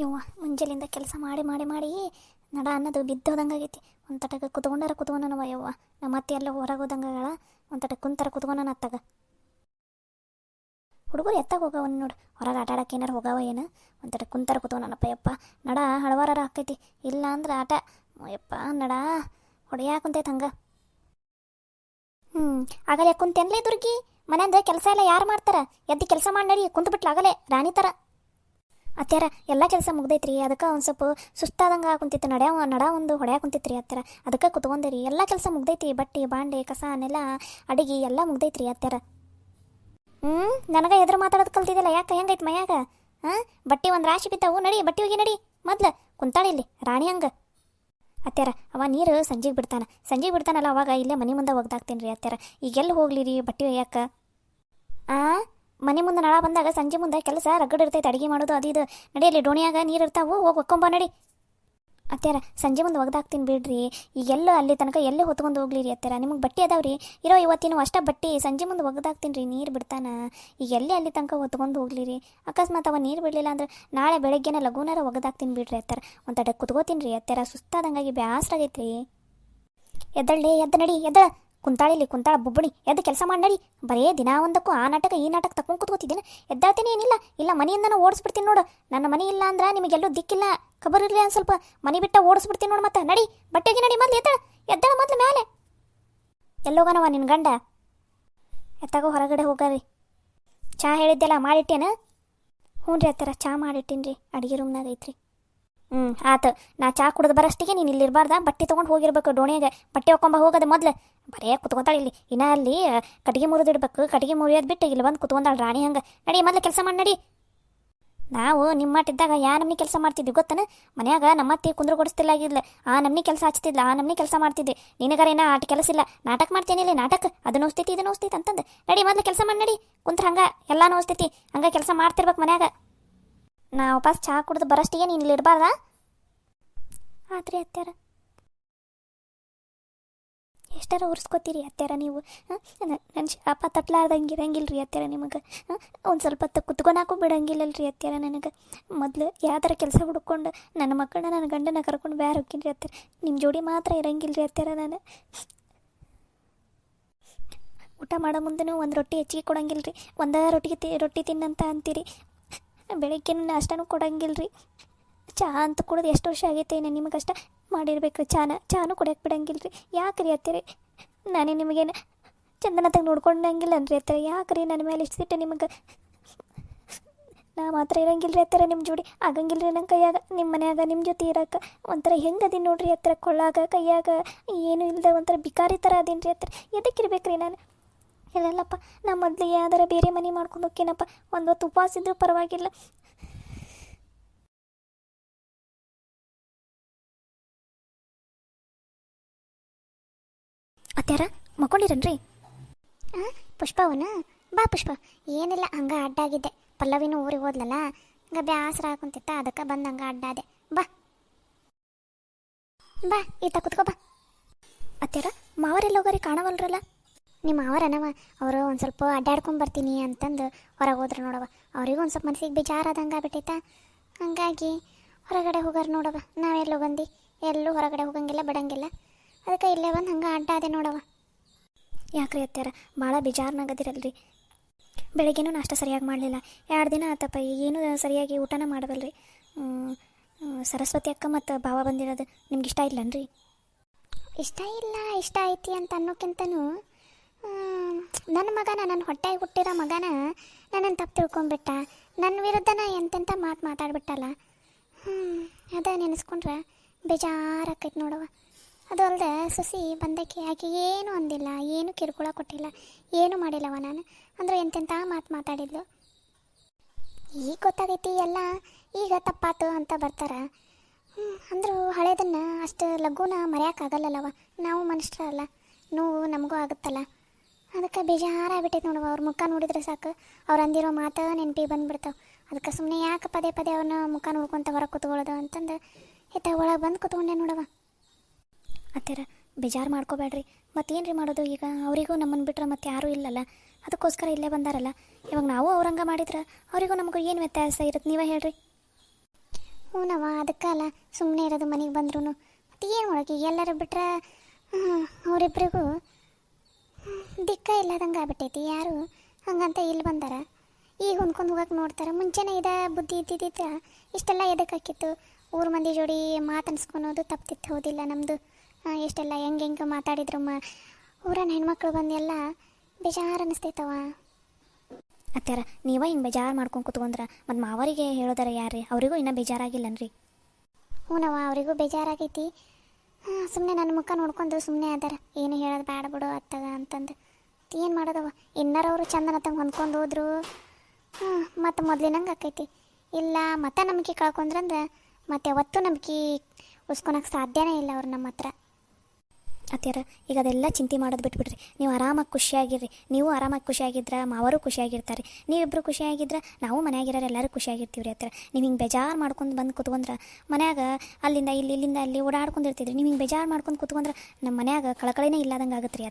ಯವ್ವ ಮುಂಜಾನೆಯಿಂದ ಕೆಲಸ ಮಾಡಿ ಮಾಡಿ ಮಾಡಿ ನಡ ಅನ್ನೋದು ಬಿದ್ದೋದಂಗಾಗೈತಿ. ಒಂದು ತಟಕ ಕುತ್ಕೊಂಡನವ ಯವ್ವ. ನಮ್ಮ ಮತ್ತೆ ಎಲ್ಲ ಹೊರಗೆ ಹೋದಂಗಾಗಳ ಒಂದು ತಟಕ ಕುಂತಾರ ಕುತ್ಕೊಂಡನ ಅತ್ತಾಗ. ಹುಡುಗರು ಎತ್ತಾಗ ಹೋಗವನ್ ನೋಡು, ಹೊರಗೆ ಆಟ ಆಡಕ್ಕೆ ಏನಾರು ಹೋಗವ ಏನು. ಒಂದು ತಟಕ ಕುಂತಾರ ಕುತ್ಕೊಂಡನಪ್ಪ ಯಪ್ಪ. ನಡ ಹಳವಾರ ಆಕೈತಿ, ಇಲ್ಲ ಅಂದ್ರೆ ಆಟ ಯಪ್ಪ ನಡ ಹೊಡೆಯಾಕ ಕುಂತೈತೆ ಹಂಗೆ. ಆಗಲೇ ಕುಂತೆನ್ಲೇ ದುರ್ಗಿ, ಮನೆಯಿಂದ ಕೆಲಸ ಎಲ್ಲ ಯಾರು ಮಾಡ್ತಾರ? ಎದ್ದು ಕೆಲಸ ಮಾಡಿ ನಡಿ, ಕುಂತು ಬಿಟ್ಲ ಆಗಲೇ ರಾಣಿ ಥರ. ಅತ್ಯಾರ ಎಲ್ಲ ಕೆಲಸ ಮುಗ್ದೈತ್ರಿ, ಅದಕ್ಕೆ ಒಂದು ಸ್ವಲ್ಪ ಸುಸ್ತಾದಂಗೆ ಕುಂತಿತ್ತು. ನಡ ಒಂದು ಹೊಡ್ಯಾಕ ಕುಂತಿತ್ರಿ ಅತ್ಯಾರ, ಅದಕ್ಕೆ ಕುತ್ಕೊಂಡೇರಿ. ಎಲ್ಲ ಕೆಲಸ ಮುಗ್ದೈತಿ, ಬಟ್ಟೆ ಬಾಂಡೆ ಕಸ ನೆಲ ಅಡಿಗೆ ಎಲ್ಲ ಮುಗ್ದೈತ್ರಿ ಅತ್ಯಾರ. ನನಗೆ ಎದುರು ಮಾತಾಡೋದು ಕಲ್ತಿದ್ದಿಲ್ಲ, ಯಾಕೆ ಹೆಂಗೈತೆ ಮೈಯಾಗ? ಬಟ್ಟೆ ಒಂದು ರಾಶಿ ಬಿದ್ದಾವು, ನಡಿ ಬಟ್ಟೆ ಹೋಗಿ ನಡಿ. ಮೊದ್ಲು ಕುಂತಾಳಿಲ್ಲಿ ರಾಣಿ ಹಂಗೆ. ಅತ್ಯಾರ ಅವ ನೀರು ಸಂಜೆಗೆ ಬಿಡ್ತಾನಲ್ಲ, ಅವಾಗ ಇಲ್ಲೇ ಮನೆ ಮುಂದೆ ಒಗ್ದಾಕ್ತೀನಿ ರೀ ಅತ್ಯಾರ. ಈಗೆಲ್ಲಿ ಹೋಗ್ಲಿ ರೀ ಬಟ್ಟೆ ಒಯ್ಯಾಕ? ಮನೆ ಮುಂದೆ ನಳ ಬಂದಾಗ ಸಂಜೆ ಮುಂದೆ ಕೆಲಸ ರಗಡ್ ಇರ್ತೈತೆ, ಅಡುಗೆ ಮಾಡೋದು ಅದು ಇದು. ನಡಿಯಲ್ಲಿ ಡೋಣಿಯಾಗ ನೀರು ಇರ್ತಾವು, ಹೋಗಿ ಒಕ್ಕೊಂಬ ನಡಿ. ಅತ್ಯಾರ ಸಂಜೆ ಮುಂದೆ ಒಗ್ದಾಕ್ತೀನಿ ಬಿಡ್ರಿ, ಈಗೆಲ್ಲ ಅಲ್ಲಿ ತನಕ ಎಲ್ಲೇ ಹೊತ್ಕೊಂಡು ಹೋಗ್ಲಿ ರೀ ಅತ್ಯಾರ. ನಿಮಗೆ ಬಟ್ಟೆ ಅದಾವ್ರಿ ಇರೋ ಇವತ್ತಿನ ಅಷ್ಟ ಬಟ್ಟೆ, ಸಂಜೆ ಮುಂದೆ ಒಗ್ದಾಕ್ತೀನಿ ರೀ, ನೀರು ಬಿಡ್ತಾನ. ಈಗ ಎಲ್ಲಿ ಅಲ್ಲಿ ತನಕ ಹೊತ್ಕೊಂಡು ಹೋಗ್ಲಿ ರೀ. ಅಕಸ್ಮಾತ್ ಅವ ನೀರು ಬಿಡಲಿಲ್ಲ ಅಂದ್ರೆ ನಾಳೆ ಬೆಳಗ್ಗೆನ ಲಘುನಾರ ಒಗ್ದಾಕ್ತೀನಿ ಬಿಡ್ರಿ ಅತ್ಯಾರ. ಒಂದು ತಡೆ ಕುತ್ಕೋತೀನಿ ರೀ ಅತ್ಯಾರ, ಸುಸ್ತಾದಂಗಾಗಿ ಬ್ಯಾಸ್ರಾಗೈತ್ರಿ. ಎದ್ದಳ್ಳಿ, ಎದ್ದು ನಡಿ, ಕುಂತಾಳ ಬುಬ್ಬಣಿ, ಎದ್ದು ಕೆಲಸ ಮಾಡಿ ನಡಿ. ಬರೇ ದಿನ ಒಂದಕ್ಕೂ ಆ ನಾಟಕ ಈ ನಾಟಕ ತಕೊಂಡು ಕುತ್ಕೋತಿದ್ದೇನೆ. ಎದ್ದಾಳ್ತೀನಿ ಏನಿಲ್ಲ ಮನೆಯಿಂದ ಓಡಿಸ್ಬಿಡ್ತೀನಿ ನೋಡು. ನನ್ನ ಮನೆ ಇಲ್ಲ ಅಂದ್ರೆ ನಿಮಗೆಲ್ಲೂ ದಿಕ್ಕಿಲ್ಲ, ಖಬರ್ ಇರಲಿ. ಒಂದು ಸ್ವಲ್ಪ ಮನೆ ಬಿಟ್ಟ ಓಡಿಸ್ಬಿಡ್ತೀನಿ ನೋಡು. ಮತ್ತೆ ನಡಿ ಬಟ್ಟೆಗೆ ನಡಿ, ಮೊದ್ಲು ಎದ್ದಾಳ ಮೊದ್ಲು ಮೇಲೆ. ಎಲ್ಲೋಗನವ ನಿನ್ನ ಗಂಡ? ಎತ್ತಾಗೋ ಹೊರಗಡೆ ಹೋಗ್ರಿ. ಚಹಾ ಹೇಳಿದ್ದೆಲ್ಲ ಮಾಡಿಟ್ಟೇನ? ಹ್ಞೂ ರೀ ಅತ್ತರ, ಚಹಾ ಮಾಡಿಟ್ಟೀನಿ ರೀ, ಅಡುಗೆ ರೂಮ್ನಾಗ ಐತ್ರಿ. ಆತು, ನಾ ಚಹಾ ಕುಡ್ದು ಬರೋಷ್ಟಿಗೆ ನೀನು ಇಲ್ಲಿರಬಾರ್ದ, ಬಟ್ಟೆ ತೊಗೊಂಡು ಹೋಗಿರ್ಬೇಕು ಡೋಣಿಯಾಗ. ಬಟ್ಟೆ ಹೊಕ್ಕೊಂಬ ಹೋಗೋದು ಮೊದ್ಲು. ಬರೇ ಕುತ್ಕೊತಾಳೆ ಇಲ್ಲಿ, ಇನ್ನ ಅಲ್ಲಿ ಕಟ್ಟಿಗೆ ಮುರಿದಿಡ್ಬೇಕು. ಕಟ್ಟಿಗೆ ಮುರಿಯೋದು ಬಿಟ್ಟು ಇಲ್ಲಿ ಬಂದು ಕುತ್ಕೊಂಡಾಳ ರಾಣಿ ಹಂಗೆ. ನಡಿ ಮೊದ್ಲು ಕೆಲಸ ಮಾಡಿ ನಡಿ. ನಾವು ನಿಮ್ಮ ಮಾಟಿದ್ದಾಗ ನಮ್ಮನೆ ಕೆಲಸ ಮಾಡ್ತಿದ್ವಿ ಗೊತ್ತನ? ಮನ್ಯಾಗ ನಮ್ಮತ್ತೆ ಕುಂದ್ರು ಕೊಡಿಸ್ತಿಲ್ಲ ಆಗಿಲ್ಲ, ಆ ನಮ್ಮನೆ ಕೆಲಸ ಹಚ್ತಿದ್ಲ, ಆ ನಮ್ಮನೆ ಕೆಲಸ ಮಾಡ್ತಿದ್ದೆ. ನಿನಗಾರ ಏನೋ ಆಟ ಕೆಲಸ ಇಲ್ಲ, ನಾಟಕ ಮಾಡ್ತೇನೆ ಇಲ್ಲಿ, ನಾಟಕ ಅದು ನೋಸ್ತೈತಿ ಇದು ನೋಸ್ತೈತಿ ಅಂತಂದು. ನಡಿ ಮೊದ್ಲು ಕೆಲಸ ಮಾಡಿ ನಡಿ. ಕುಂತ್ರ ಹಂಗೆ ಎಲ್ಲ ನೋಸ್ತೈತಿ, ಹಂಗೆ ಕೆಲಸ ಮಾಡ್ತಿರ್ಬೇಕು ಮನ್ಯಾಗ. ನಾ ವಾಪಸ್ ಚಹಾ ಕುಡ್ದು ಬರೋಷ್ಟಿಗೆ ನೀನು ಇಲ್ಲಿ ಇರಬಾರ್ದ? ಆತ್ರಿ ಅತ್ಯಾರ. ಎಷ್ಟಾರ ಉರ್ಸ್ಕೊತೀರಿ ಅತ್ಯಾರ ನೀವು? ನನ್ನ ಶಾಪ ತಟ್ಲಾರ್ದಂಗೆ ಇರಂಗಿಲ್ಲ ಅತ್ಯಾರ ನಿಮಗೆ. ಒಂದು ಸ್ವಲ್ಪ ಹೊತ್ತು ಕುತ್ಕೊಳಕ್ಕೂ ಬಿಡಂಗಿಲ್ಲಲ್ರಿ ಅತ್ಯಾರ ನನಗೆ. ಮೊದಲು ಯಾವ್ದಾರ ಕೆಲಸ ಹುಡ್ಕೊಂಡು ನನ್ನ ಮಕ್ಕಳನ್ನ ನನ್ನ ಗಂಡನ ಕರ್ಕೊಂಡು ಬ್ಯಾರ ಹೋಗ್ತೀನಿ ರೀ ಅತ್ಯಾರ. ನಿಮ್ಮ ಜೋಡಿ ಮಾತ್ರ ಇರಂಗಿಲ್ಲ ರೀ ಅತ್ಯಾರ. ನಾನು ಊಟ ಮಾಡೋ ಮುಂದೆನೂ ಒಂದು ರೊಟ್ಟಿ ಹೆಚ್ಚಿಗೆ ಕೊಡಂಗಿಲ್ಲ ರೀ. ಒಂದೇ ರೊಟ್ಟಿ ತಿನ್ನಂತ ಅಂತೀರಿ. ಬೆಳಗ್ಗೆ ಅಷ್ಟನೂ ಕೊಡಂಗಿಲ್ಲ ರೀ. ಚಹಾ ಅಂತ ಕುಡಿದು ಎಷ್ಟು ವರ್ಷ ಆಗೈತೆ ನಿಮಗಷ್ಟ ಮಾಡಿರ್ಬೇಕು. ಚಾನು ಕುಡಿಯೋಕೆ ಬಿಡಂಗಿಲ್ಲ ರೀ. ಯಾಕೆ ರೀ ಅತ್ತೀರಿ? ನಾನೇ ನಿಮಗೇನು ಚಂದನತ್ತಾಗ ನೋಡ್ಕೊಂಡಂಗಿಲ್ಲ ಅನ್ರಿ ಅತ್ತರ. ಯಾಕೆ ರೀ ನನ್ನ ಮೇಲೆ ಇಷ್ಟು ಸಿಟ್ಟು ನಿಮಗೆ? ನಾ ಮಾತ್ರ ಇರಂಗಿಲ್ಲ ರೀ ಅತ್ತರ ನಿಮ್ಮ ಜೋಡಿ. ಆಗಂಗಿಲ್ಲ ರೀ ನನ್ನ ಕೈಯಾಗ. ನಿಮ್ಮ ಮನ್ಯಾಗ ನಿಮ್ಮ ಜೊತೆ ಇರೋಕೆ ಒಂಥರ ಹೆಂಗೆ ಅದೀನಿ ನೋಡ್ರಿ ಅತ್ತರ. ಕೊಳ್ಳಾಗ ಕೈಯಾಗ ಏನೂ ಇಲ್ಲದೆ ಒಂಥರ ಬಿಕಾರಿ ಥರ ಅದೀನಿ ರೀ ಅತ್ತರ. ಎದಕ್ಕಿರ್ಬೇಕು ರೀ ನಾನು? ಇಲ್ಲಲ್ಲಪ್ಪ, ನಾ ಮೊದಲು ಯಾವ್ದಾರ ಬೇರೆ ಮನೆ ಮಾಡ್ಕೊಂಡು ಹೋಗ್ತೀನಪ್ಪ. ಒಂದು ಹೊತ್ತು ಉಪವಾಸ ಇದ್ರೂ ಪರವಾಗಿಲ್ಲ. ಅತ್ಯಾರ ಮಕ್ಕೊಂಡಿರನ್ರಿ? ಪುಷ್ಪವನ ಬಾ ಪುಷ್ಪ. ಏನಿಲ್ಲ, ಹಂಗೆ ಅಡ್ಡಾಗಿದ್ದೆ. ಪಲ್ಲವಿನೂ ಊರಿಗೆ ಹೋದ್ಲಲ್ಲ, ಹಂಗೆ ಬ್ಯಾಸರ ಹಾಕೊಂತಿತ್ತ, ಅದಕ್ಕೆ ಬಂದು ಹಂಗೆ ಅಡ್ಡಾದೆ. ಬಾ ಈತ ಕುತ್ಕೋ ಬಾ. ಅತ್ಯಾರ ಮಾವರೆಲ್ಲ ಹೋಗೋರಿ ಕಾಣವಲ್ರಲ್ಲ? ನಿಮ್ಮ ಮಾವರನವ ಅವರು ಒಂದು ಸ್ವಲ್ಪ ಅಡ್ಡಾಡ್ಕೊಂಡು ಬರ್ತೀನಿ ಅಂತಂದು ಹೊರಗೆ ಹೋದ್ರೆ ನೋಡವ. ಅವ್ರಿಗೂ ಒಂದು ಸ್ವಲ್ಪ ಮನಸ್ಸಿಗೆ ಬೇಜಾರಾದಂಗೆ ಆಗ್ಬಿಟ್ಟೈತ. ಹಂಗಾಗಿ ಹೊರಗಡೆ ಹೋಗಾರ ನೋಡವ. ನಾವೆಲ್ಲೋ ಬಂದು ಎಲ್ಲೂ ಹೊರಗಡೆ ಹೋಗಂಗಿಲ್ಲ ಬಿಡಂಗಿಲ್ಲ. ಅದಕ್ಕೆ ಇಲ್ಲೇ ಬಂದು ಹಂಗೆ ಅಡ್ಡಾದೆ ನೋಡವ. ಯಾಕ್ರಿ ಅತ್ಯಾರ ಭಾಳ ಬೇಜಾರ್ನಾಗದಿರಲ್ರಿ? ಬೆಳಗ್ಗೆನೂ ನಾಷ್ಟ ಸರಿಯಾಗಿ ಮಾಡಲಿಲ್ಲ, 2 ದಿನ ಆತಪ್ಪ. ಏನೂ ಸರಿಯಾಗಿ ಊಟನ ಮಾಡಬಲ್ರಿ. ಸರಸ್ವತಿ ಅಕ್ಕ ಮತ್ತು ಭಾವ ಬಂದಿರೋದು ನಿಮ್ಗೆ ಇಷ್ಟ ಇಲ್ಲನ್ರಿ? ಇಷ್ಟ ಇಲ್ಲ, ಇಷ್ಟ ಐತಿ ಅಂತ ಅನ್ನೋಕ್ಕಿಂತನೂ ನನ್ನ ಮಗನ, ನನ್ನ ಹೊಟ್ಟೆಗೆ ಹುಟ್ಟಿರೋ ಮಗನ ನನ್ನನ್ನು ತಪ್ಪು ತಿಳ್ಕೊಂಬಿಟ್ಟ. ನನ್ನ ವಿರುದ್ಧನ ಎಂತೆಂಥ ಮಾತಾಡ್ಬಿಟ್ಟಲ್ಲ. ಅದ ನೆನೆಸ್ಕೊಂಡ್ರೆ ಬೇಜಾರಾಕೈತೆ ನೋಡವ. ಅದು ಅಲ್ಲದೆ ಸೊಸಿ ಬಂದಕ್ಕೆ ಆಕೆ ಏನೂ ಅಂದಿಲ್ಲ, ಏನೂ ಕಿರುಕುಳ ಕೊಟ್ಟಿಲ್ಲ, ಏನೂ ಮಾಡಿಲ್ಲವ. ನಾನು ಅಂದ್ರೆ ಎಂತೆಂಥ ಮಾತಾಡಿದ್ಲು. ಈಗ ಗೊತ್ತಾಗೈತಿ ಎಲ್ಲ, ಈಗ ತಪ್ಪಾತು ಅಂತ ಬರ್ತಾರೆ. ಅಂದರೂ ಹಳೇದನ್ನು ಅಷ್ಟು ಲಘುನ ಮರೆಯೋಕ್ಕಾಗಲ್ಲವ. ನಾವು ಮನುಷ್ಯರಲ್ಲ, ನೋವು ನಮಗೂ ಆಗುತ್ತಲ್ಲ. ಅದಕ್ಕೆ ಬೇಜಾರಾಗ್ಬಿಟ್ಟೈತೆ ನೋಡವ. ಅವ್ರ ಮುಖ ನೋಡಿದ್ರೆ ಸಾಕು, ಅವ್ರು ಅಂದಿರೋ ಮಾತು ನೆನಪಿಗೆ ಬಂದುಬಿಡ್ತಾವೆ. ಅದಕ್ಕೆ ಸುಮ್ಮನೆ ಯಾಕೆ ಪದೇ ಅವ್ರನ್ನ ಮುಖ ನೋಡ್ಕೊತ ಹೊರಗೆ ಕೂತ್ಕೊಳ್ಳೋದು ಅಂತಂದು ಇತ್ತ ಒಳಗೆ ಬಂದು ಕೂತ್ಕೊಂಡೆ ನೋಡವ. ಅತ್ತರ ಬೇಜಾರು ಮಾಡ್ಕೋಬೇಡ್ರಿ. ಮತ್ತೇನು ರೀ ಮಾಡೋದು? ಈಗ ಅವರಿಗೂ ನಮ್ಮನ್ನು ಬಿಟ್ರೆ ಮತ್ತೆ ಯಾರೂ ಇಲ್ಲಲ್ಲ, ಅದಕ್ಕೋಸ್ಕರ ಇಲ್ಲೇ ಬಂದಾರಲ್ಲ. ಇವಾಗ ನಾವು ಅವ್ರಂಗೆ ಮಾಡಿದ್ರೆ ಅವರಿಗೂ ನಮಗೂ ಏನು ವ್ಯತ್ಯಾಸ ಇರುತ್ತೆ ನೀವೇ ಹೇಳ್ರಿ? ಹ್ಞೂನವ ಅದಕ್ಕಲ್ಲ ಸುಮ್ಮನೆ ಇರೋದು ಮನೆಗೆ ಬಂದ್ರು ಮತ್ತು ಏನು ಒಳಗೆ ಎಲ್ಲರೂ ಬಿಟ್ರೆ ಅವರಿಬ್ಬರಿಗೂ ದಿಕ್ಕ ಇಲ್ಲದಂಗೆ ಆಗ್ಬಿಟ್ಟೈತಿ. ಯಾರು ಹಂಗಂತ ಇಲ್ಲಿ ಬಂದಾರ, ಈಗ ಹೊಂದ್ಕೊಂಡು ಹೋಗಕ್ಕೆ ನೋಡ್ತಾರೆ. ಮುಂಚೆನೇ ಇದ ಬುದ್ಧಿ ಇದ್ದಿದ್ದ ಇಷ್ಟೆಲ್ಲ ಎದಕ್ಕಾಕಿತ್ತು. ಊರ ಮಂದಿ ಜೋಡಿ ಮಾತನ್ಸ್ಕೊಳೋದು ತಪ್ತಿತ್ತು, ಹೌದಿಲ್ಲ ನಮ್ಮದು. ಎಷ್ಟೆಲ್ಲ ಹೆಂಗೆ ಮಾತಾಡಿದ್ರು ಊರನ್ನ ಹೆಣ್ಮಕ್ಳು ಬಂದೆಲ್ಲ ಬೇಜಾರು ಅನ್ನಿಸ್ತೈತವ. ಅತ್ಯಾರ ನೀವ ಹಿಂಗೆ ಬೇಜಾರು ಮಾಡ್ಕೊಂಡು ಕುತ್ಕೊಂಡ್ರ ಮತ್ತು ಮಾವರಿಗೆ ಹೇಳೋದಾರ ಯಾರೇ, ಅವರಿಗೂ ಇನ್ನೂ ಬೇಜಾರಾಗಿಲ್ಲನ್ರಿ? ಹ್ಞೂನವ ಅವರಿಗೂ ಬೇಜಾರಾಗೈತಿ. ಸುಮ್ಮನೆ ನನ್ನ ಮುಖ ನೋಡ್ಕೊಂಡು ಸುಮ್ಮನೆ ಅದಾರ, ಏನು ಹೇಳೋದು ಬೇಡ ಬಿಡು ಅತ್ತಗ ಅಂತಂದು. ಏನು ಮಾಡೋದವ, ಇನ್ನರವರು ಚಂದನತ್ತಂಗೆ ಹೊಂದ್ಕೊಂಡು ಹೋದ್ರು ಮತ್ತು ಮೊದಲಿನಂಗೆ ಆಕೈತಿ. ಇಲ್ಲ ಮತ್ತೆ ನಂಬಿಕೆ ಕಳ್ಕೊಂಡ್ರಂದ್ರೆ ಮತ್ತೆ ಯಾವತ್ತೂ ನಂಬಿಕೆ ಉಳಿಸ್ಕೊಳಕ್ಕೆ ಸಾಧ್ಯನೇ ಇಲ್ಲ ಅವ್ರು ನಮ್ಮ ಹತ್ರ. ಅತ್ಯಾರ ಈಗ ಅದೆಲ್ಲ ಚಿಂತೆ ಮಾಡೋದು ಬಿಟ್ಬಿಡ್ರಿ, ನೀವು ಆರಾಮಾಗಿ ಖುಷಿಯಾಗಿರ್ರಿ. ನೀವು ಆರಾಮಾಗಿ ಖುಷಿಯಾಗಿದ್ರೆ ಮಾವರು ಖುಷಿಯಾಗಿರ್ತಾರೆ, ನೀವಿಬ್ಬರು ಖುಷಿಯಾಗಿದ್ರೆ ನಾವು ಮನೆಯಾಗಿರೋರು ಎಲ್ಲರೂ ಖುಷಿಯಾಗಿರ್ತೀವಿ ರೀ. ಅತ್ಯಾರ ನೀವು ಹಿಂಗೆ ಬೇಜಾರು ಮಾಡ್ಕೊಂಡು ಬಂದು ಕುತ್ಕೊಂಡ್ರೆ ಮನ್ಯಾಗ ಅಲ್ಲಿಂದ ಇಲ್ಲಿ ಇಲ್ಲಿಂದ ಅಲ್ಲಿ ಓಡಾಡ್ಕೊಂಡಿರ್ತಿದ್ರಿ. ನೀವು ಹಿಂಗೆ ಬೇಜಾರು ಮಾಡ್ಕೊಂಡು ಕುತ್ಕೊಂಡ್ರೆ ನಮ್ಮ ಮನ್ಯಾಗ ಕಳಕಳಿನೇ ಇಲ್ಲದಂಗೆ ಆಗುತ್ತೆ ರೀ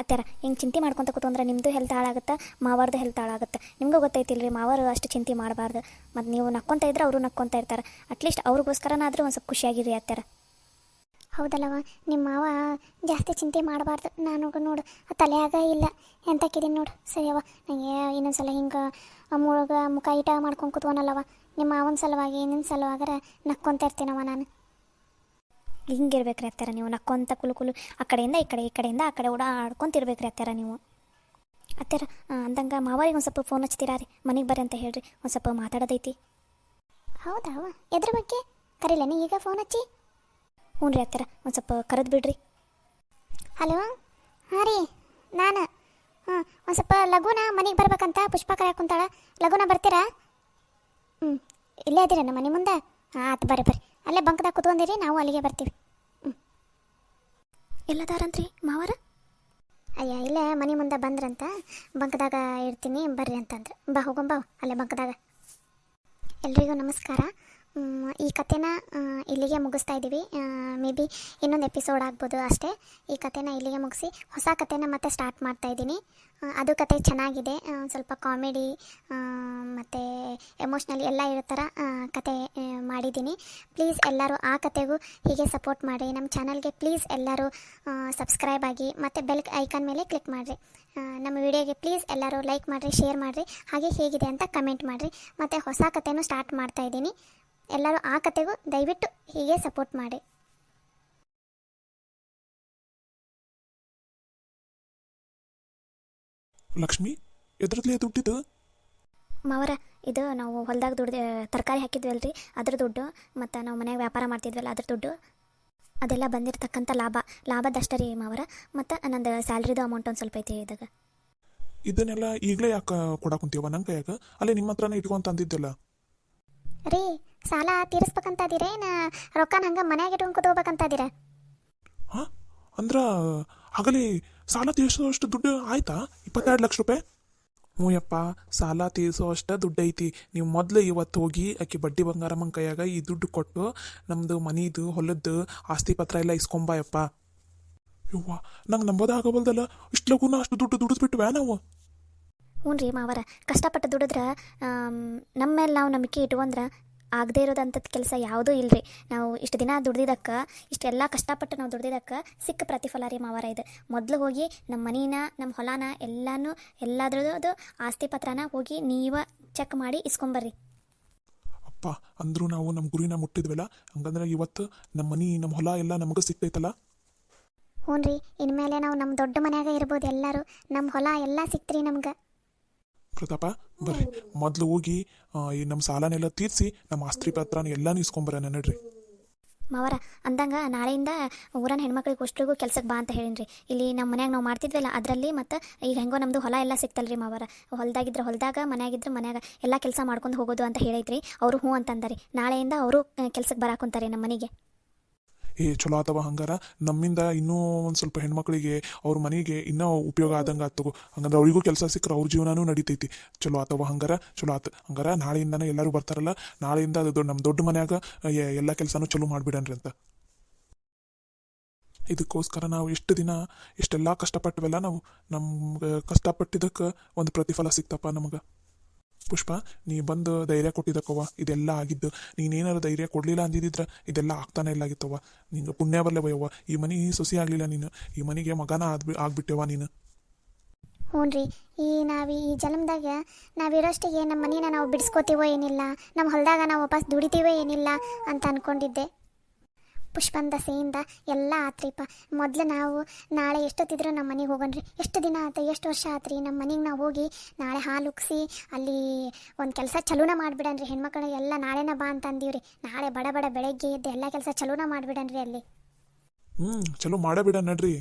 ಅತ್ಯಾರ. ಹಿಂಗೆ ಚಿಂತೆ ಮಾಡ್ಕೊತ ಕೂತ್ಕೊಂಡ್ರೆ ನಿಮ್ಮದು ಹೆಲ್ತ್ ಹಾಳಾಗುತ್ತೆ, ಮಾವಾರ್ದು ಹೆಲ್ತ್ ಹಾಳಾಗುತ್ತೆ. ನಿಮಗೂ ಗೊತ್ತೈತಿಲ್ರಿ, ಮಾವರು ಅಷ್ಟು ಚಿಂತೆ ಮಾಡಬಾರ್ದು. ಮತ್ತು ನೀವು ನಕ್ಕೊತ ಇದ್ರೆ ಅವರು ನಕ್ಕೊತ ಇರ್ತಾರೆ. ಅಟ್ಲೀಸ್ಟ್ ಅವ್ರಿಗೋಸ್ಕರನಾದರೂ ಒಂದು ಸ್ವಲ್ಪ ಖುಷಿಯಾಗಿರಿ ಅತ್ಯಾರ. ಹೌದಲ್ಲವ, ನಿಮ್ಮ ಮಾವ ಜಾಸ್ತಿ ಚಿಂತೆ ಮಾಡಬಾರ್ದು. ನಾನು ನೋಡು ತಲೆಯಾಗ ಇಲ್ಲ ಎಂತಕ್ಕಿದ್ದೀನಿ ನೋಡು. ಸರಿಯವ, ನನಗೆ ಇನ್ನೊಂದ್ಸಲ ಹಿಂಗೆ ಮುಖ ಈಟ ಮಾಡ್ಕೊಂಡು ಕೂತ್ಕೊನಲ್ಲವ. ನಿಮ್ಮ ಮಾವನ ಸಲುವಾಗಿ ನಿನ್ನ ಸಲುವಾಗರ ನಕ್ಕೊತ ಇರ್ತೀನವ ನಾನು. ಹಿಂಗಿರ್ಬೇಕ್ರಿ ಅತ್ಯಾರ, ನೀವು ನಕ್ಕೊಂತ ಕುಲು ಆ ಕಡೆಯಿಂದ ಈ ಕಡೆಯಿಂದ ಆ ಕಡೆ ಓಡಾಡ್ಕೊಂತಿರ್ಬೇಕ್ರಿ ಅತ್ಯಾರ ನೀವು. ಅತ್ಯಾರ ಅಂದಂಗೆ ಮಾವರಿಗೆ ಒಂದು ಸ್ವಲ್ಪ ಫೋನ್ ಹಚ್ತೀರಾ ರೀ, ಮನೆಗೆ ಬರ್ರಿ ಅಂತ ಹೇಳ್ರಿ, ಒಂದು ಸ್ವಲ್ಪ ಮಾತಾಡೋದೈತಿ. ಹೌದಾ, ಎದ್ರ ಬಗ್ಗೆ ಕರೀಲೇನೆ ಈಗ ಫೋನ್ ಹಚ್ಚಿ? ಹ್ಞೂ ರೀ ಅತ್ಯಾರ, ಒಂದು ಸ್ವಲ್ಪ ಕರೆದು ಬಿಡ್ರಿ. ಹಲೋ, ಹಾಂ ರೀ ನಾನು ಒಂದು ಸ್ವಲ್ಪ ಲಘುನ ಮನೆಗೆ ಬರ್ಬೇಕಂತ ಪುಷ್ಪ ಕರೆಯಾಕ ಕುಂತಾಳ. ಲಘುನ ಬರ್ತೀರಾ? ಇಲ್ಲೇ ಇದ್ದೀರ ನಮ್ಮ ಮನೆ ಮುಂದೆ? ಹಾಂ ಆತು, ಬರ್ರಿ ಅಲ್ಲೇ ಬಂಕ್ದಾಗ ಕುತ್ಕೊಂಡಿರಿ, ನಾವು ಅಲ್ಲಿಗೆ ಬರ್ತೀವಿ. ಎಲ್ಲದಾರಂತ್ರಿ ಮಾವಾರ? ಅಯ್ಯ ಇಲ್ಲೇ ಮನೆ ಮುಂದೆ ಬಂದ್ರಂತ, ಬಂಕ್ದಾಗ ಇರ್ತೀನಿ ಬರ್ರಿ ಅಂತಂದ್ರೆ. ಹೋಗೋಣ ಅಲ್ಲೇ ಬಂಕ್ದಾಗ. ಎಲ್ರಿಗೂ ನಮಸ್ಕಾರ. ಈ ಕಥೆನ ಇಲ್ಲಿಗೆ ಮುಗಿಸ್ತಾ ಇದ್ದೀವಿ. ಮೇ ಬಿ ಇನ್ನೊಂದು ಎಪಿಸೋಡ್ ಆಗ್ಬೋದು ಅಷ್ಟೇ. ಈ ಕಥೆನ ಇಲ್ಲಿಗೆ ಮುಗಿಸಿ ಹೊಸ ಕಥೆನ ಮತ್ತೆ ಸ್ಟಾರ್ಟ್ ಮಾಡ್ತಾಯಿದ್ದೀನಿ. ಅದು ಕತೆ ಚೆನ್ನಾಗಿದೆ, ಸ್ವಲ್ಪ ಕಾಮಿಡಿ ಮತ್ತು ಎಮೋಷ್ನಲಿ ಎಲ್ಲ ಇರೋ ಥರ ಕತೆ ಮಾಡಿದ್ದೀನಿ. ಪ್ಲೀಸ್ ಎಲ್ಲರೂ ಆ ಕತೆಗೂ ಹೀಗೆ ಸಪೋರ್ಟ್ ಮಾಡಿ. ನಮ್ಮ ಚಾನಲ್ಗೆ ಪ್ಲೀಸ್ ಎಲ್ಲರೂ ಸಬ್ಸ್ಕ್ರೈಬ್ ಆಗಿ ಮತ್ತು ಬೆಲ್ ಐಕಾನ್ ಮೇಲೆ ಕ್ಲಿಕ್ ಮಾಡಿರಿ. ನಮ್ಮ ವಿಡಿಯೋಗೆ ಪ್ಲೀಸ್ ಎಲ್ಲರೂ ಲೈಕ್ ಮಾಡಿರಿ, ಶೇರ್ ಮಾಡಿರಿ, ಹಾಗೆ ಹೇಗಿದೆ ಅಂತ ಕಮೆಂಟ್ ಮಾಡಿರಿ. ಮತ್ತು ಹೊಸ ಕಥೆನೂ ಸ್ಟಾರ್ಟ್ ಮಾಡ್ತಾಯಿದ್ದೀನಿ. ಎಲ್ಲರೂ ಆ ಕತೆಗೂ ದಯವಿಟ್ಟು ಹೀಗೆ ಸಪೋರ್ಟ್ ಮಾಡಿ. ಲಕ್ಷ್ಮಿ, ಎದ್ರದ್ಲೇ ದುಡ್ಡಿದ್ದು? ಮಾವರ, ಇದು ನಾವು ಹೊಲದಾಗ ದುಡ್ದು ತರಕಾರಿ ಹಾಕಿದ್ವಲ್ರಿ ಅದ್ರ ದುಡ್ಡು, ಮತ್ತು ನಾವು ಮನೆಯಾಗ ವ್ಯಾಪಾರ ಮಾಡ್ತಿದ್ವಲ್ಲ ಅದ್ರ ದುಡ್ಡು, ಅದೆಲ್ಲ ಬಂದಿರತಕ್ಕಂಥ ಲಾಭದಷ್ಟೇ ರೀ ಮಾವರ. ಮತ್ತು ನಂದು ಸ್ಯಾಲ್ರಿದು ಅಮೌಂಟ್ ಒಂದು ಸ್ವಲ್ಪ ಐತಿ ಇದಾಗ. ಇದನ್ನೆಲ್ಲ ಈಗಲೇ ಯಾಕೆ ಕೊಡಾಕುಂತೀವ ನಂಗೆ ಕೈಯಾಗ? ಅಲ್ಲೇ ನಿಮ್ಮ ಹತ್ರನೇ ಇಟ್ಕೊಂತ ಅಂದಿದ್ದಲ್ಲ ರೀ. ಸಾಲ ತೀರಿಸ್ಬೇಕಂತದಿರ ಏನು ರೊಕ್ಕನ ಹಂಗೆ ಮನ್ಯಾಗ ಇಟ್ಕೊಂಡು ಕೂತ್ಕೋಬೇಕಂತದಿರ? ಹಾಂ, ಅಂದ್ರೆ ಆಗಲೇ ಸಾಲ ತೀರಿಸೋಷ್ಟು ದುಡ್ಡು ಆಯ್ತಾ? 22 ಲಕ್ಷ ರೂಪಾಯಿ? ಹ್ಞೂ ಯಪ್ಪ, ಸಾಲ ತೀರಿಸೋ ಅಷ್ಟು ದುಡ್ಡು ಐತಿ. ನೀವು ಮೊದಲು ಇವತ್ತು ಹೋಗಿ ಆಕೆ ಬಡ್ಡಿ ಬಂಗಾರಮ್ಮನ ಕೈಯಾಗ ಈ ದುಡ್ಡು ಕೊಟ್ಟು ನಮ್ಮದು ಮನಿದು ಹೊಲದ್ದು ಆಸ್ತಿ ಪತ್ರ ಎಲ್ಲ ಇಸ್ಕೊಂಬಾಯಪ್ಪ. ಯವ್ವ, ನಂಗೆ ನಂಬೋದಾಗಬಲ್ದಲ್ಲ, ಇಷ್ಟು ಲಘುನ ಅಷ್ಟು ದುಡ್ಡು ದುಡಿದ್ಬಿಟ್ವ್ಯಾ ನಾವು? ಹ್ಞೂ ರೀ ಮಾವರ, ಕಷ್ಟಪಟ್ಟು ದುಡಿದ್ರೆ ನಮ್ಮ ಮೇಲೆ ನಾವು ನಂಬಿಕೆ ಇಟ್ಕೊಂಡ್ರೆ ಆಗದೇ ಇರೋದಂಥದ್ದು ಕೆಲಸ ಯಾವುದೂ ಇಲ್ಲರಿ. ನಾವು ಇಷ್ಟು ದಿನ ದುಡ್ದಿದ್ದಕ್ಕೆ, ಇಷ್ಟೆಲ್ಲ ಕಷ್ಟಪಟ್ಟು ನಾವು ದುಡ್ದಿದ್ದಕ್ಕೆ ಸಿಕ್ಕ ಪ್ರತಿಫಲ ರೀ ಮಾವರ ಇದು. ಮೊದಲು ಹೋಗಿ ನಮ್ಮ ಮನೀನ, ನಮ್ಮ ಹೊಲನ ಎಲ್ಲದ್ರದ್ದು ಆಸ್ತಿ ಪತ್ರನ ಹೋಗಿ ನೀವು ಚೆಕ್ ಮಾಡಿ ಇಸ್ಕೊಂಬರ್ರಿ. ಅಪ್ಪ, ಅಂದರೂ ನಾವು ನಮ್ಮ ಗುರಿನ ಮುಟ್ಟಿದ್ವಲ್ಲ, ಹಂಗಂದ್ರೆ ಇವತ್ತು ನಮ್ಮ ಮನಿ, ನಮ್ಮ ಹೊಲ ಎಲ್ಲ ನಮಗೆ ಸಿಕ್ತೈತಲ್ಲ? ಹ್ಞೂ ರೀ, ಇನ್ಮೇಲೆ ನಾವು ನಮ್ಮ ದೊಡ್ಡ ಮನ್ಯಾಗ ಇರ್ಬೋದು ಎಲ್ಲರೂ. ನಮ್ಮ ಹೊಲ ಎಲ್ಲ ಸಿಕ್ತ್ರಿ ನಮ್ಗೆ. ಪ್ರತಾಪ ಬರ್ರಿ, ಮೊದಲು ಹೋಗಿ ಈ ನಮ್ಮ ಸಾಲನೆಲ್ಲ ತೀರಿಸಿ ನಮ್ಮ ಆಸ್ತಿ ಪತ್ರನ ಎಲ್ಲಾನು ಇಸ್ಕೊಂಬರೋಣ ನಡ್ರಿ. ಮಾವರ ಅಂದಂಗೆ ನಾಳೆಯಿಂದ ಊರನ ಹೆಣ್ಮಕ್ಳಿಗೆ ಅಷ್ಟ್ರಿಗೂ ಕೆಲ್ಸಕ್ಕೆ ಬಾ ಅಂತ ಹೇಳಿನ್ರಿ. ಇಲ್ಲಿ ನಮ್ಮ ಮನ್ಯಾಗ ನಾವು ಮಾಡ್ತಿದ್ವಲ್ಲ ಅದರಲ್ಲಿ, ಮತ್ತು ಈಗ ಹೆಂಗೋ ನಮ್ಮದು ಹೊಲ ಎಲ್ಲ ಸಿಕ್ತಲ್ರಿ ಮಾವರ. ಹೊಲದಾಗಿದ್ರೆ ಹೊಲದಾಗ, ಮನ್ಯಾಗಿದ್ರೆ ಮನ್ಯಾಗ ಎಲ್ಲ ಕೆಲಸ ಮಾಡ್ಕೊಂಡು ಹೋಗೋದು ಅಂತ ಹೇಳೈತ್ರಿ. ಅವರು ಹ್ಞೂ ಅಂತಂದಾರಿ. ನಾಳೆಯಿಂದ ಅವರು ಕೆಲ್ಸಕ್ಕೆ ಬರಾಕೊಂತಾರೆ ನಮ್ಮ ಮನೆಗೆ. ಚಲೋ ಆತವ. ಹಂಗಾರ ನಮ್ಮಿಂದ ಇನ್ನೂ ಒಂದು ಸ್ವಲ್ಪ ಹೆಣ್ಮಕ್ಳಿಗೆ ಅವ್ರ ಮನೆಗೆ ಇನ್ನೂ ಉಪಯೋಗ ಆದಂಗೆ ಆತಗೋ. ಹಂಗಂದ್ರೆ ಅವರಿಗೂ ಕೆಲಸ ಸಿಕ್ಕರೆ ಅವ್ರ ಜೀವನನೂ ನಡೀತೈತಿ. ಚಲೋ ಆತವ. ಹಂಗಾರ ಚಲೋ ಆತು. ಹಂಗಾರ ನಾಳೆಯಿಂದನೇ ಎಲ್ಲರೂ ಬರ್ತಾರಲ್ಲ, ನಾಳೆಯಿಂದ ಅದು ನಮ್ಮ ದೊಡ್ಡ ಮನ್ಯಾಗ ಎಲ್ಲ ಕೆಲಸನೂ ಚಲೋ ಮಾಡಿಬಿಡನ್ರಿ ಅಂತ. ಇದಕ್ಕೋಸ್ಕರ ನಾವು ಎಷ್ಟು ದಿನ ಎಷ್ಟೆಲ್ಲ ಕಷ್ಟಪಟ್ಟವೆಲ್ಲ, ನಾವು ನಮ್ಗೆ ಕಷ್ಟಪಟ್ಟಿದ್ದಕ್ಕೆ ಒಂದು ಪ್ರತಿಫಲ ಸಿಕ್ತಪ್ಪ ನಮಗೆ. ಪುಷ್ಪ, ನೀ ಬಂದು ಧೈರ್ಯ ಕೊಟ್ಟಿದ್ದಕ್ಕವ್ವ ಇದೆಲ್ಲ ಆಗಿದ್ದು. ನೀನೇನಾರು ಧೈರ್ಯ ಕೊಡಲಿಲ್ಲ ಅಂದಿದ್ರೆ ಇದೆಲ್ಲ ಆಗ್ತಾನೆ ಇಲ್ಲ ಆಗಿತ್ತವ್ವ. ನಿಂಗೆ ಪುಣ್ಯ ಬರಲೇವಯ್ಯವ್ವ, ಈ ಮನೆ ಸೊಸಿ ಆಗಲಿಲ್ಲ ನೀನು, ಈ ಮನೆಗೆ ಮಗನ ಆಗ್ಬಿಟ್ಟೆವ ನೀನು. ಹ್ಞೂ ರೀ, ಈ ಜನ್ಮದಾಗ ನಾವಿರೋಷ್ಟಿಗೆ ನಮ್ಮ ಮನೇನ ನಾವು ಬಿಡಿಸ್ಕೋತೀವೋ ಏನಿಲ್ಲ, ನಮ್ಮ ಹೊಲದಾಗ ನಾವು ವಾಪಸ್ ದುಡಿತೀವೋ ಏನಿಲ್ಲ ಅಂತ ಅಂದ್ಕೊಂಡಿದ್ದೆ. ಪುಷ್ಪನ ದಸೆಯಿಂದ ಎಲ್ಲ ಆತ್ರಿಪ್ಪ. ಮೊದಲು ನಾವು ನಾಳೆ ಎಷ್ಟೊತ್ತಿದ್ರು ನಮ್ಮ ಮನೆಗೆ ಹೋಗೋಣ್ರಿ. ಎಷ್ಟು ದಿನ ಆತ, ಎಷ್ಟು ವರ್ಷ ಆತ್ರಿ ನಮ್ಮ ಮನೆಗೆ ನಾವು ಹೋಗಿ ನಾಳೆ ಹಾಲು ಉಕ್ಸಿ ಅಲ್ಲಿ ಒಂದು ಕೆಲಸ ಚಲೋನ ಮಾಡಿಬಿಡನ್ರಿ. ಹೆಣ್ಮಕ್ಳು ಎಲ್ಲ ನಾಳೆನ ಬಾ ಅಂತ ಅಂದೀವ್ರಿ. ನಾಳೆ ಬಡ ಬೆಳಗ್ಗೆ ಎದ್ದು ಎಲ್ಲ ಕೆಲಸ ಚಲೋನ ಮಾಡಿಬಿಡನ್ರಿ ಅಲ್ಲಿ. ಚಲೋ ಮಾಡೇ ಬಿಡ ನಡ್ರಿ.